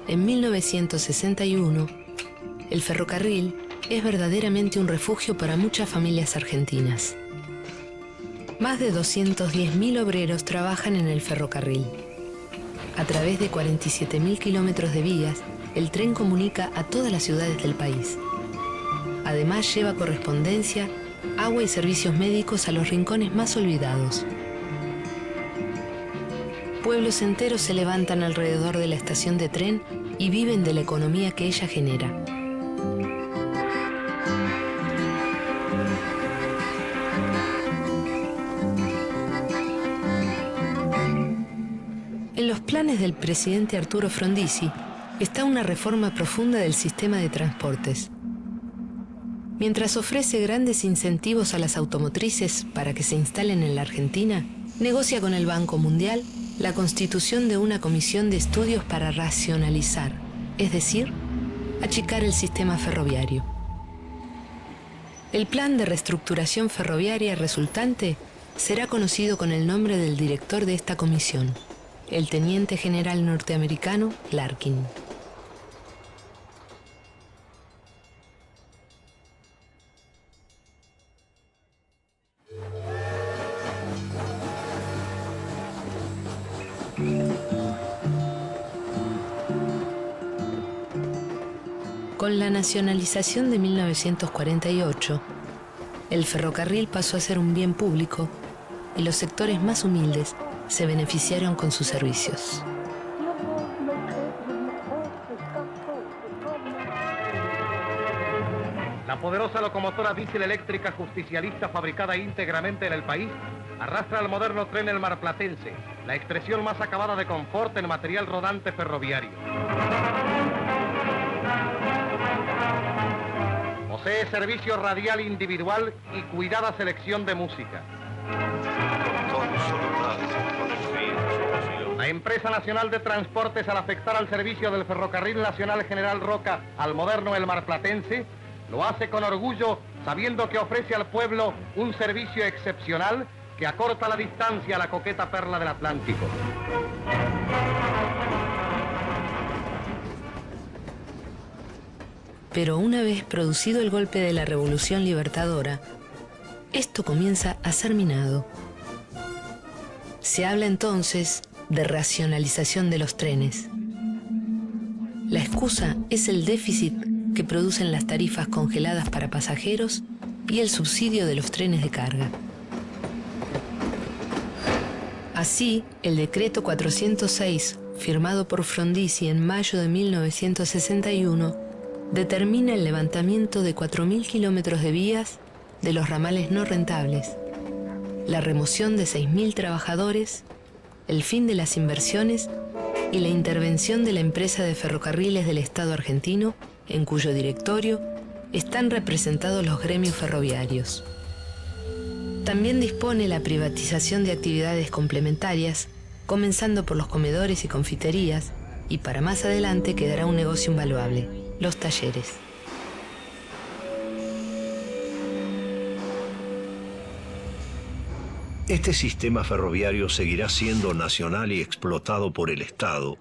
En 1961, el ferrocarril es verdaderamente un refugio para muchas familias argentinas. Más de 210.000 obreros trabajan en el ferrocarril. A través de 47.000 kilómetros de vías, el tren comunica a todas las ciudades del país. Además, lleva correspondencia, agua y servicios médicos a los rincones más olvidados. Pueblos enteros se levantan alrededor de la estación de tren y viven de la economía que ella genera. En los planes del presidente Arturo Frondizi está una reforma profunda del sistema de transportes. Mientras ofrece grandes incentivos a las automotrices para que se instalen en la Argentina, negocia con el Banco Mundial la constitución de una comisión de estudios para racionalizar, es decir, achicar el sistema ferroviario. El plan de reestructuración ferroviaria resultante será conocido con el nombre del director de esta comisión, el teniente general norteamericano Larkin. Con la nacionalización de 1948, el ferrocarril pasó a ser un bien público y los sectores más humildes se beneficiaron con sus servicios. La poderosa locomotora diésel eléctrica justicialista fabricada íntegramente en el país arrastra al moderno tren el marplatense, la expresión más acabada de confort en material rodante ferroviario. Posee servicio radial individual y cuidada selección de música. La empresa nacional de transportes, al afectar al servicio del Ferrocarril Nacional General Roca al moderno El Marplatense, lo hace con orgullo, sabiendo que ofrece al pueblo un servicio excepcional que acorta la distancia a la coqueta perla del Atlántico. Pero una vez producido el golpe de la Revolución Libertadora, esto comienza a ser minado. Se habla entonces de racionalización de los trenes. La excusa es el déficit que producen las tarifas congeladas para pasajeros y el subsidio de los trenes de carga. Así, el decreto 406, firmado por Frondizi en mayo de 1961, determina el levantamiento de 4.000 kilómetros de vías de los ramales no rentables, la remoción de 6.000 trabajadores, el fin de las inversiones y la intervención de la empresa de ferrocarriles del Estado argentino, en cuyo directorio están representados los gremios ferroviarios. También dispone la privatización de actividades complementarias, comenzando por los comedores y confiterías, y para más adelante quedará un negocio invaluable: los talleres. Este sistema ferroviario seguirá siendo nacional y explotado por el Estado,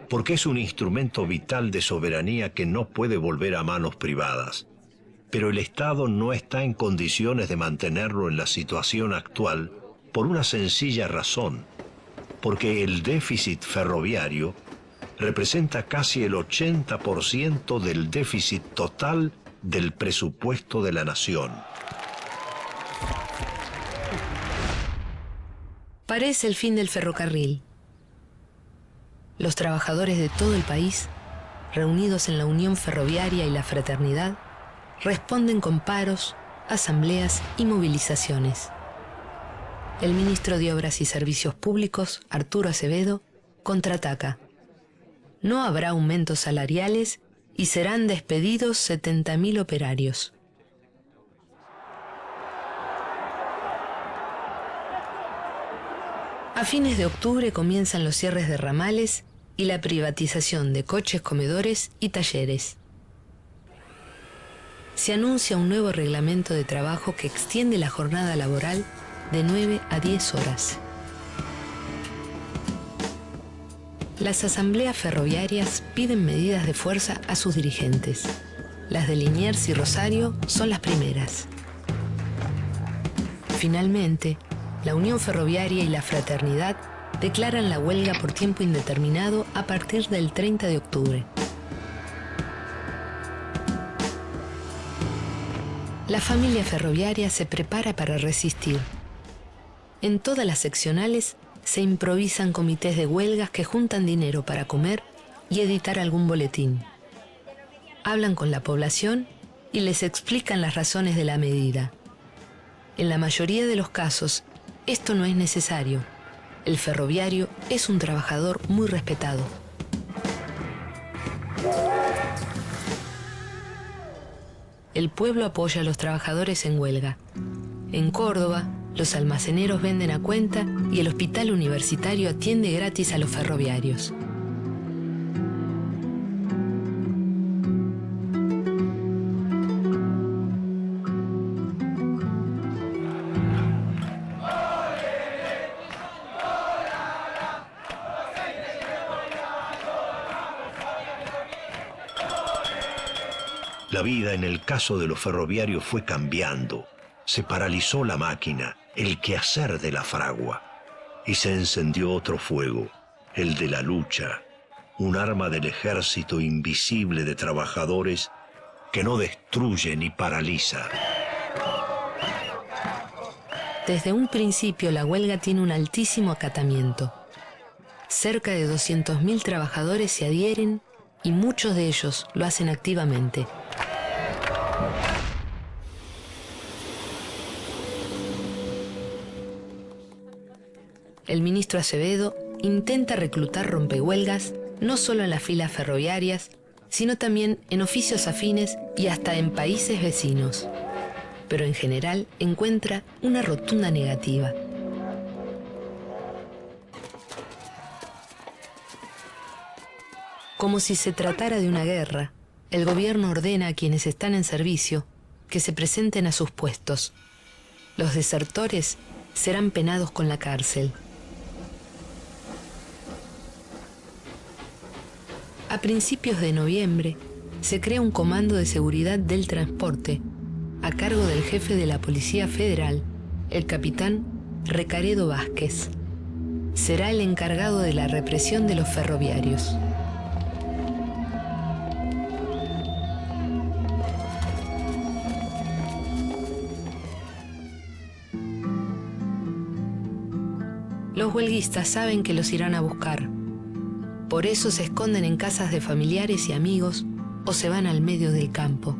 porque es un instrumento vital de soberanía que no puede volver a manos privadas. Pero el Estado no está en condiciones de mantenerlo en la situación actual por una sencilla razón, porque el déficit ferroviario representa casi el 80% del déficit total del presupuesto de la nación. Parece el fin del ferrocarril. Los trabajadores de todo el país, reunidos en la Unión Ferroviaria y la Fraternidad, responden con paros, asambleas y movilizaciones. El ministro de Obras y Servicios Públicos, Arturo Acevedo, contraataca. No habrá aumentos salariales y serán despedidos 70.000 operarios. A fines de octubre comienzan los cierres de ramales y la privatización de coches comedores y talleres. Se anuncia un nuevo reglamento de trabajo que extiende la jornada laboral de 9 a 10 horas. Las asambleas ferroviarias piden medidas de fuerza a sus dirigentes. Las de Liniers y Rosario son las primeras. Finalmente, la Unión Ferroviaria y la Fraternidad declaran la huelga por tiempo indeterminado a partir del 30 de octubre. La familia ferroviaria se prepara para resistir. En todas las seccionales se improvisan comités de huelgas que juntan dinero para comer y editar algún boletín. Hablan con la población y les explican las razones de la medida. En la mayoría de los casos, esto no es necesario. El ferroviario es un trabajador muy respetado. El pueblo apoya a los trabajadores en huelga. En Córdoba, los almaceneros venden a cuenta y el hospital universitario atiende gratis a los ferroviarios. La vida en el caso de los ferroviarios fue cambiando. Se paralizó la máquina, el quehacer de la fragua, y se encendió otro fuego, el de la lucha, un arma del ejército invisible de trabajadores que no destruye ni paraliza. Desde un principio la huelga tiene un altísimo acatamiento. Cerca de 200.000 trabajadores se adhieren y muchos de ellos lo hacen activamente. El ministro Acevedo intenta reclutar rompehuelgas no solo en las filas ferroviarias, sino también en oficios afines y hasta en países vecinos. Pero en general encuentra una rotunda negativa. Como si se tratara de una guerra, el gobierno ordena a quienes están en servicio que se presenten a sus puestos. Los desertores serán penados con la cárcel. A principios de noviembre, se crea un comando de seguridad del transporte a cargo del jefe de la Policía Federal, el capitán Recaredo Vázquez. Será el encargado de la represión de los ferroviarios. Los huelguistas saben que los irán a buscar. Por eso se esconden en casas de familiares y amigos o se van al medio del campo.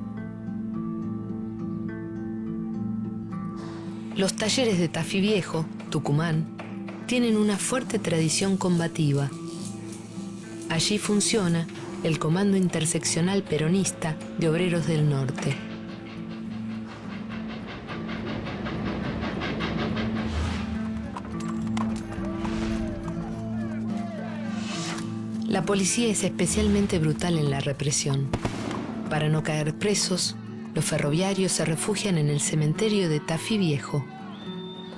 Los talleres de Tafí Viejo, Tucumán, tienen una fuerte tradición combativa. Allí funciona el Comando Interseccional Peronista de Obreros del Norte. La policía es especialmente brutal en la represión. Para no caer presos, los ferroviarios se refugian en el cementerio de Tafí Viejo.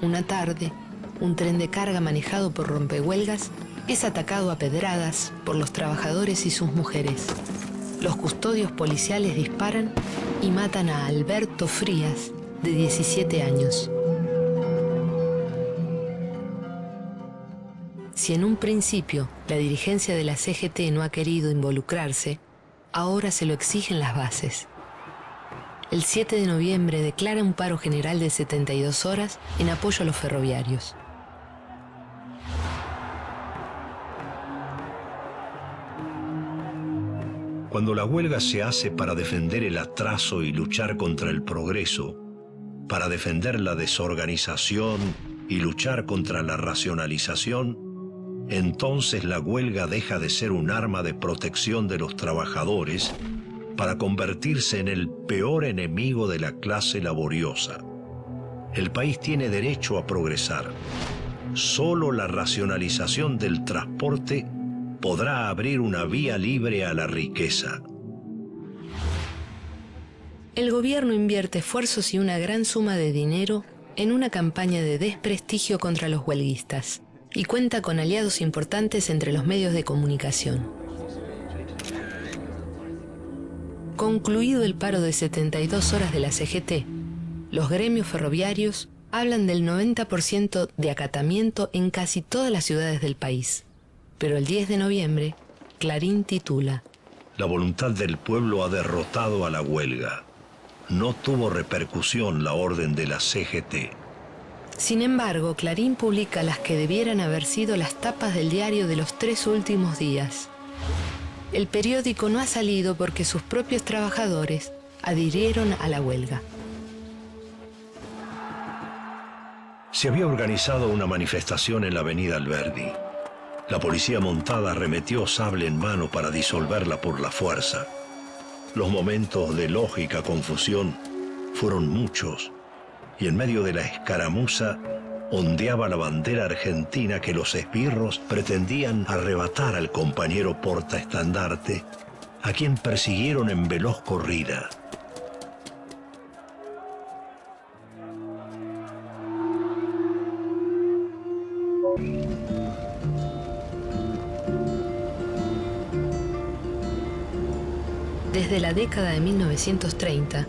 Una tarde, un tren de carga manejado por rompehuelgas es atacado a pedradas por los trabajadores y sus mujeres. Los custodios policiales disparan y matan a Alberto Frías, de 17 años. Si en un principio la dirigencia de la CGT no ha querido involucrarse, ahora se lo exigen las bases. El 7 de noviembre declara un paro general de 72 horas en apoyo a los ferroviarios. Cuando la huelga se hace para defender el atraso y luchar contra el progreso, para defender la desorganización y luchar contra la racionalización, entonces la huelga deja de ser un arma de protección de los trabajadores para convertirse en el peor enemigo de la clase laboriosa. El país tiene derecho a progresar. Solo la racionalización del transporte podrá abrir una vía libre a la riqueza. El gobierno invierte esfuerzos y una gran suma de dinero en una campaña de desprestigio contra los huelguistas y cuenta con aliados importantes entre los medios de comunicación. Concluido el paro de 72 horas de la CGT, los gremios ferroviarios hablan del 90% de acatamiento en casi todas las ciudades del país. Pero el 10 de noviembre, Clarín titula: La voluntad del pueblo ha derrotado a la huelga. No tuvo repercusión la orden de la CGT. Sin embargo, Clarín publica las que debieran haber sido las tapas del diario de los 3 últimos días. El periódico no ha salido porque sus propios trabajadores adhirieron a la huelga. Se había organizado una manifestación en la avenida Alberdi. La policía montada arremetió sable en mano para disolverla por la fuerza. Los momentos de lógica confusión fueron muchos, y en medio de la escaramuza ondeaba la bandera argentina que los esbirros pretendían arrebatar al compañero portaestandarte, a quien persiguieron en veloz corrida. Desde la década de 1930,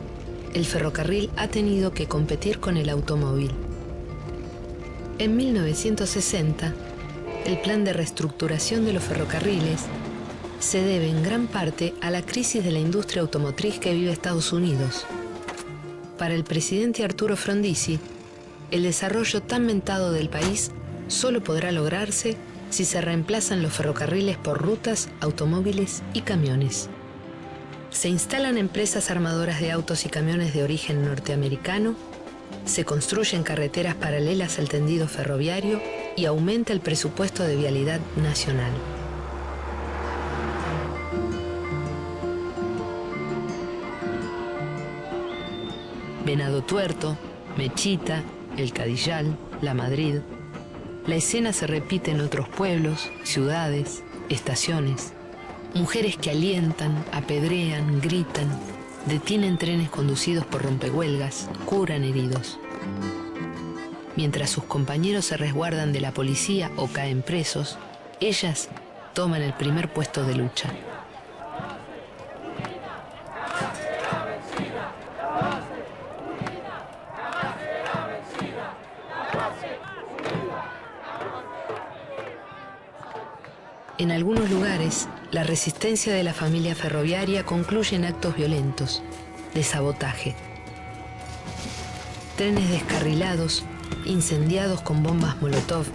el ferrocarril ha tenido que competir con el automóvil. En 1960, el plan de reestructuración de los ferrocarriles se debe en gran parte a la crisis de la industria automotriz que vive Estados Unidos. Para el presidente Arturo Frondizi, el desarrollo tan mentado del país solo podrá lograrse si se reemplazan los ferrocarriles por rutas, automóviles y camiones. Se instalan empresas armadoras de autos y camiones de origen norteamericano, se construyen carreteras paralelas al tendido ferroviario y aumenta el presupuesto de vialidad nacional. Venado Tuerto, Mechita, El Cadillal, La Madrid. La escena se repite en otros pueblos, ciudades, estaciones. Mujeres que alientan, apedrean, gritan, detienen trenes conducidos por rompehuelgas, curan heridos. Mientras sus compañeros se resguardan de la policía o caen presos, ellas toman el primer puesto de lucha. En algunos lugares, la resistencia de la familia ferroviaria concluye en actos violentos, de sabotaje. Trenes descarrilados, incendiados con bombas Molotov,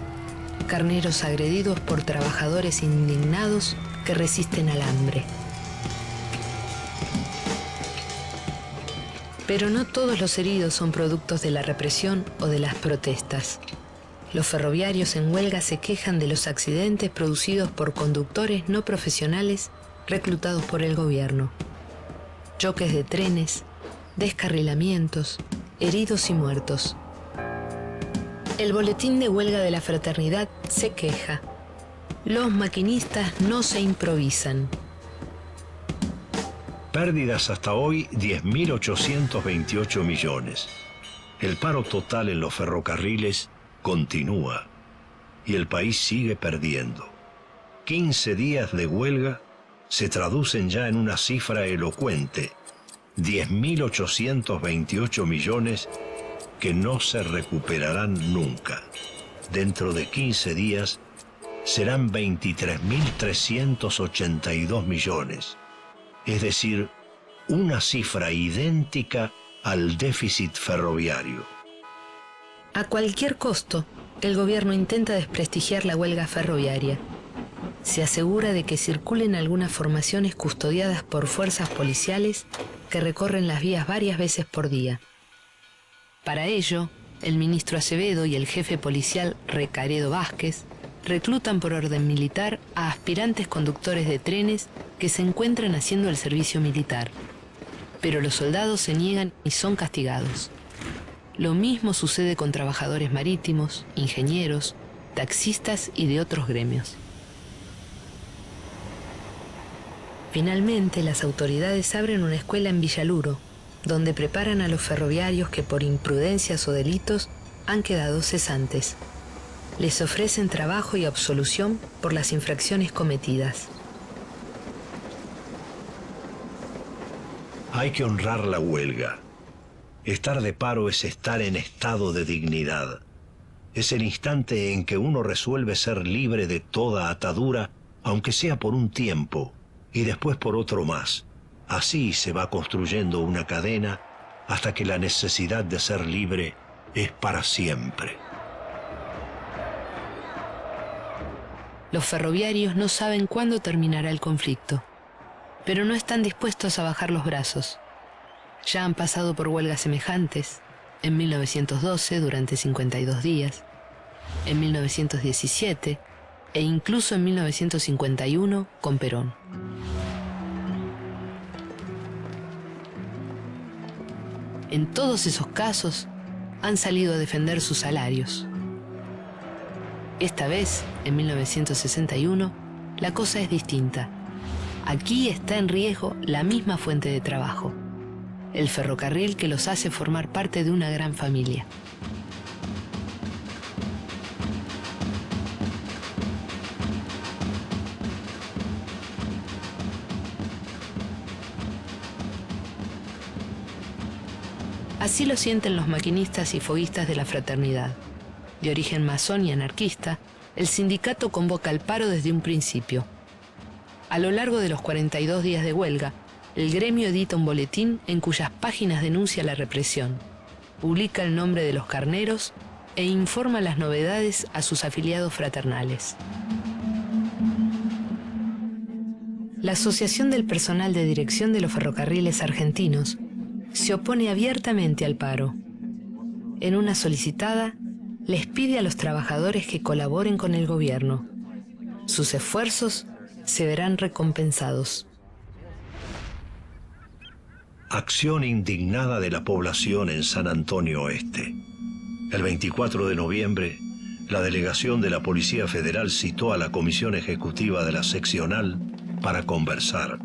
carneros agredidos por trabajadores indignados que resisten al hambre. Pero no todos los heridos son productos de la represión o de las protestas. Los ferroviarios en huelga se quejan de los accidentes producidos por conductores no profesionales reclutados por el gobierno. Choques de trenes, descarrilamientos, heridos y muertos. El boletín de huelga de la fraternidad se queja. Los maquinistas no se improvisan. Pérdidas hasta hoy 10.828 millones. El paro total en los ferrocarriles continúa y el país sigue perdiendo. 15 días de huelga se traducen ya en una cifra elocuente: 10.828 millones que no se recuperarán nunca. Dentro de 15 días serán 23.382 millones, es decir, una cifra idéntica al déficit ferroviario. A cualquier costo, el gobierno intenta desprestigiar la huelga ferroviaria. Se asegura de que circulen algunas formaciones custodiadas por fuerzas policiales que recorren las vías varias veces por día. Para ello, el ministro Acevedo y el jefe policial Recaredo Vázquez reclutan por orden militar a aspirantes conductores de trenes que se encuentran haciendo el servicio militar. Pero los soldados se niegan y son castigados. Lo mismo sucede con trabajadores marítimos, ingenieros, taxistas y de otros gremios. Finalmente, las autoridades abren una escuela en Villaluro, donde preparan a los ferroviarios que por imprudencias o delitos han quedado cesantes. Les ofrecen trabajo y absolución por las infracciones cometidas. Hay que honrar la huelga. Estar de paro es estar en estado de dignidad. Es el instante en que uno resuelve ser libre de toda atadura, aunque sea por un tiempo, y después por otro más. Así se va construyendo una cadena hasta que la necesidad de ser libre es para siempre. Los ferroviarios no saben cuándo terminará el conflicto, pero no están dispuestos a bajar los brazos. Ya han pasado por huelgas semejantes, en 1912 durante 52 días, en 1917 e incluso en 1951 con Perón. En todos esos casos han salido a defender sus salarios. Esta vez, en 1961, la cosa es distinta. Aquí está en riesgo la misma fuente de trabajo, el ferrocarril que los hace formar parte de una gran familia. Así lo sienten los maquinistas y foguistas de la fraternidad. De origen masón y anarquista, el sindicato convoca al paro desde un principio. A lo largo de los 42 días de huelga, el gremio edita un boletín en cuyas páginas denuncia la represión, publica el nombre de los carneros e informa las novedades a sus afiliados fraternales. La Asociación del Personal de Dirección de los Ferrocarriles Argentinos se opone abiertamente al paro. En una solicitada, les pide a los trabajadores que colaboren con el gobierno. Sus esfuerzos se verán recompensados. Acción indignada de la población en San Antonio Oeste. El 24 de noviembre, la delegación de la Policía Federal citó a la Comisión Ejecutiva de la Seccional para conversar.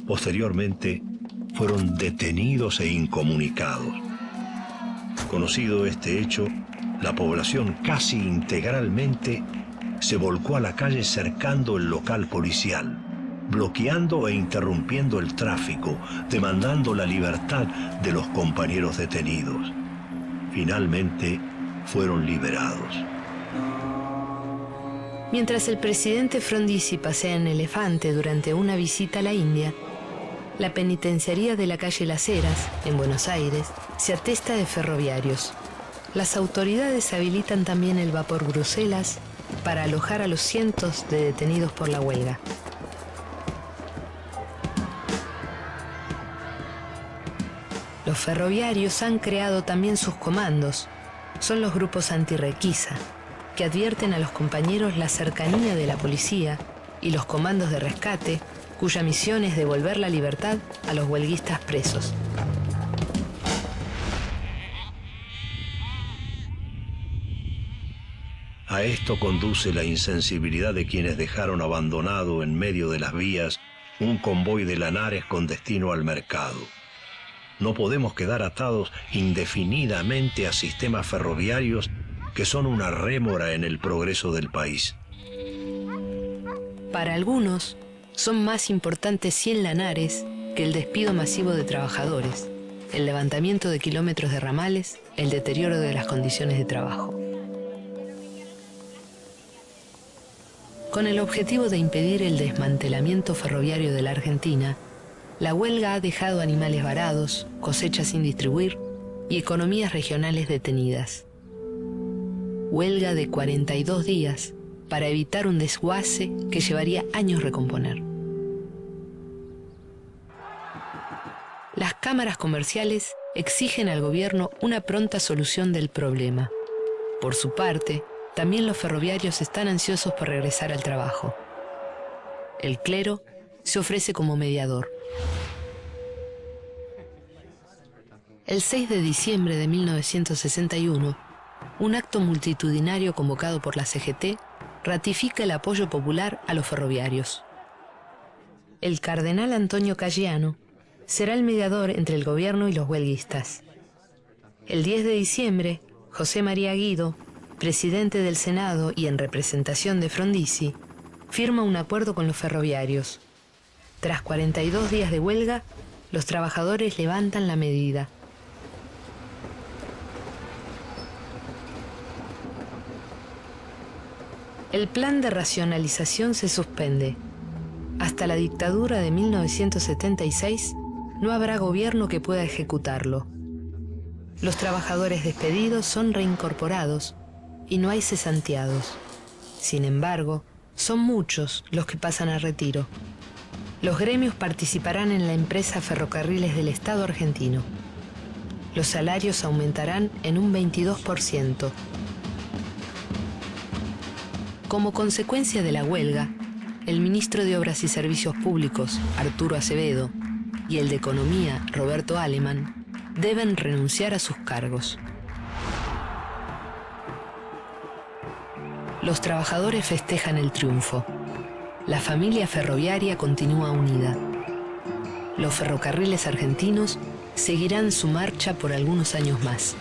Posteriormente, fueron detenidos e incomunicados. Conocido este hecho, la población casi integralmente se volcó a la calle cercando el local policial, bloqueando e interrumpiendo el tráfico, demandando la libertad de los compañeros detenidos. Finalmente, fueron liberados. Mientras el presidente Frondizi pasea en elefante durante una visita a la India, la penitenciaría de la calle Las Heras, en Buenos Aires, se atesta de ferroviarios. Las autoridades habilitan también el vapor Bruselas para alojar a los cientos de detenidos por la huelga. Los ferroviarios han creado también sus comandos. Son los grupos antirrequisa, que advierten a los compañeros la cercanía de la policía, y los comandos de rescate, cuya misión es devolver la libertad a los huelguistas presos. A esto conduce la insensibilidad de quienes dejaron abandonado en medio de las vías un convoy de lanares con destino al mercado. No podemos quedar atados indefinidamente a sistemas ferroviarios que son una rémora en el progreso del país. Para algunos, son más importantes 100 lanares que el despido masivo de trabajadores, el levantamiento de kilómetros de ramales, el deterioro de las condiciones de trabajo. Con el objetivo de impedir el desmantelamiento ferroviario de la Argentina, la huelga ha dejado animales varados, cosechas sin distribuir y economías regionales detenidas. Huelga de 42 días para evitar un desguace que llevaría años recomponer. Las cámaras comerciales exigen al gobierno una pronta solución del problema. Por su parte, también los ferroviarios están ansiosos por regresar al trabajo. El clero se ofrece como mediador. El 6 de diciembre de 1961, un acto multitudinario convocado por la CGT ratifica el apoyo popular a los ferroviarios. El cardenal Antonio Caggiano será el mediador entre el gobierno y los huelguistas. El 10 de diciembre, José María Guido, presidente del Senado y en representación de Frondizi, firma un acuerdo con los ferroviarios. Tras 42 días de huelga, los trabajadores levantan la medida. El plan de racionalización se suspende. Hasta la dictadura de 1976 no habrá gobierno que pueda ejecutarlo. Los trabajadores despedidos son reincorporados y no hay cesanteados. Sin embargo, son muchos los que pasan a retiro. Los gremios participarán en la empresa Ferrocarriles del Estado argentino. Los salarios aumentarán en un 22%. Como consecuencia de la huelga, el ministro de Obras y Servicios Públicos, Arturo Acevedo, y el de Economía, Roberto Alemán, deben renunciar a sus cargos. Los trabajadores festejan el triunfo. La familia ferroviaria continúa unida. Los ferrocarriles argentinos seguirán su marcha por algunos años más.